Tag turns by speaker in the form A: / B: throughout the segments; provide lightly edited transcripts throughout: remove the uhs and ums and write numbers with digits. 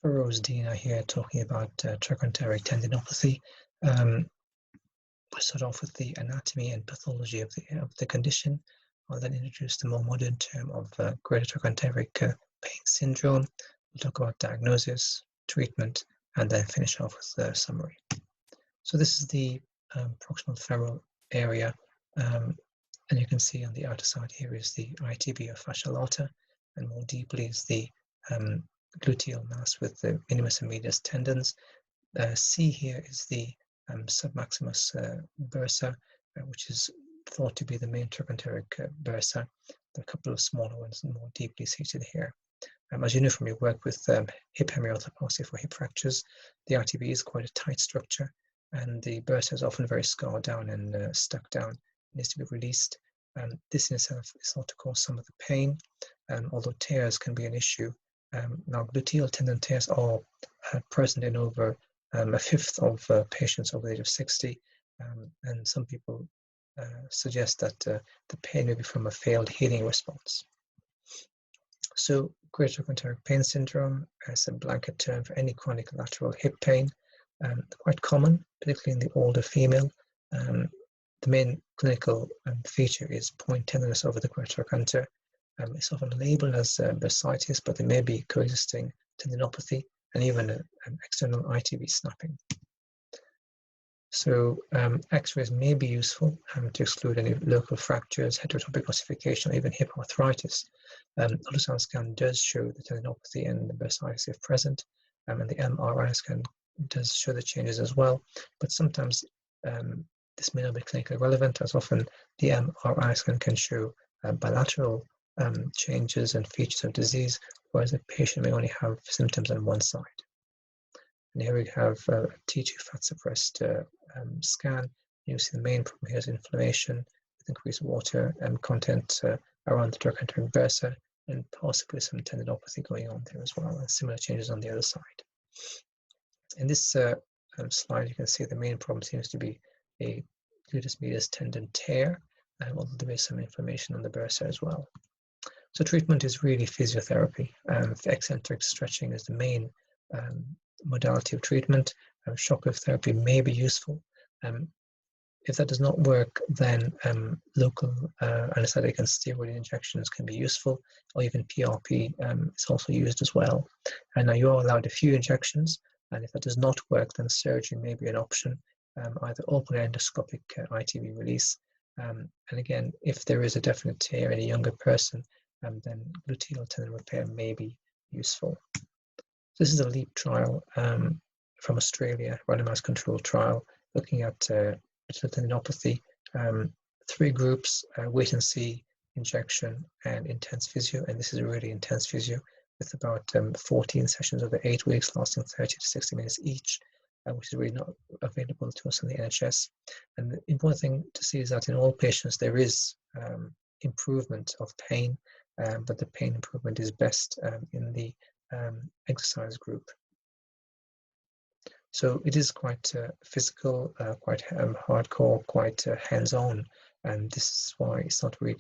A: Feroz Dinah here, talking about Trochanteric Tendinopathy. We'll start off with the anatomy and pathology of the condition. I'll then introduce the more modern term of greater trochanteric pain syndrome. We'll talk about diagnosis, treatment, and then finish off with the summary. So this is the proximal femoral area, and you can see on the outer side here is the ITB or fascia lata, and more deeply is the gluteal mass with the minimus and medius tendons. C here is the submaximus bursa, which is thought to be the main trochanteric bursa. There are a couple of smaller ones more deeply seated here. As you know from your work with hip hemiarthroplasty for hip fractures, the ITB is quite a tight structure, and the bursa is often very scarred down and stuck down. It needs to be released. This in itself is thought to cause some of the pain, although tears can be an issue. Now, gluteal tendon tears are present in over a fifth of patients over the age of 60, and some people suggest that the pain may be from a failed healing response. So, greater trochanteric pain syndrome is a blanket term for any chronic lateral hip pain, quite common, particularly in the older female. The main clinical feature is point tenderness over the greater trochanter. It's often labeled as bursitis, but there may be coexisting tendinopathy and even an external ITB snapping. So X-rays may be useful to exclude any local fractures, heterotopic ossification, or even hip arthritis. Ultrasound scan does show the tendinopathy and the bursitis if present, and the MRI scan does show the changes as well. But sometimes this may not be clinically relevant, as often the MRI scan can show bilateral changes and features of disease, whereas a patient may only have symptoms on one side. And here we have a T2 fat suppressed scan. You see the main problem here is inflammation with increased water content around the trochanteric bursa, and possibly some tendinopathy going on there as well, and similar changes on the other side. In this slide, you can see the main problem seems to be a gluteus medius tendon tear, although there is some inflammation on the bursa as well. So treatment is really physiotherapy. Eccentric stretching is the main modality of treatment. Shockwave therapy may be useful. If that does not work, then local anesthetic and steroid injections can be useful, or even PRP is also used as well. And now you are allowed a few injections, and if that does not work, then surgery may be an option, either open endoscopic ITB release. And again, if there is a definite tear in a younger person, then gluteal tendon repair may be useful. This is a LEAP trial from Australia, randomized controlled trial, looking at tendinopathy. 3 groups, wait and see, injection, and intense physio. And this is a really intense physio with about 14 sessions over 8 weeks, lasting 30 to 60 minutes each, which is really not available to us in the NHS. And the important thing to see is that in all patients there is improvement of pain, but the pain improvement is best in the exercise group. So it is quite physical, quite hardcore, quite hands-on, and this is why it's not really.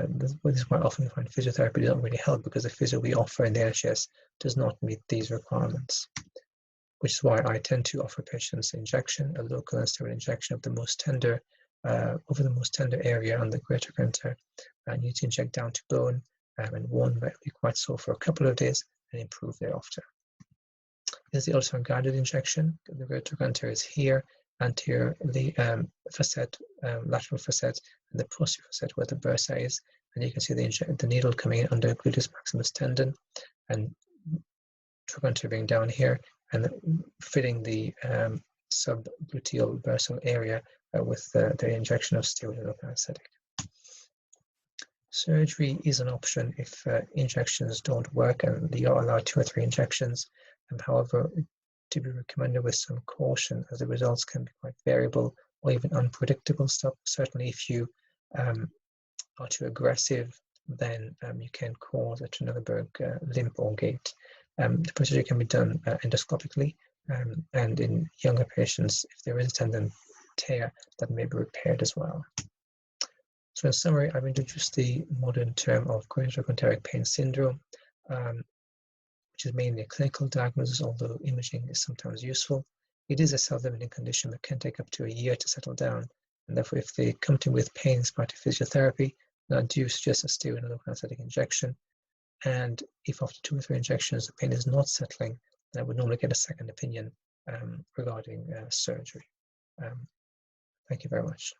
A: This is why often we find physiotherapy doesn't really help, because the physio we offer in the NHS does not meet these requirements. Which is why I tend to offer patients injection, a local and steroid injection of the most tender, over the most tender area on the greater trochanter. And you need to inject down to bone, and one might be quite sore for a couple of days and improve thereafter. Here's the ultrasound guided injection. The greater trochanter is here, anterior the facet, lateral facet, and the posterior facet where the bursa is. And you can see the needle coming in under gluteus maximus tendon, and trochanter being down here, and fitting the subgluteal bursal area with the injection of steroid and local anesthetic. Surgery is an option if injections don't work, and you are allowed 2 or 3 injections. However, to be recommended with some caution, as the results can be quite variable or even unpredictable. Certainly, if you are too aggressive, then you can cause a Trendelenburg limp or gait. The procedure can be done endoscopically, and in younger patients, if there is a tendon tear, that may be repaired as well. So in summary, I've introduced the modern term of greater trochanteric pain syndrome. which is mainly a clinical diagnosis, although imaging is sometimes useful. It is a self-limiting condition that can take up to a year to settle down, and therefore if they come to me with pain in spite of physiotherapy, then I do suggest a steroid and local anesthetic injection. And if after 2 or 3 injections the pain is not settling, then I would normally get a second opinion regarding surgery. Thank you very much.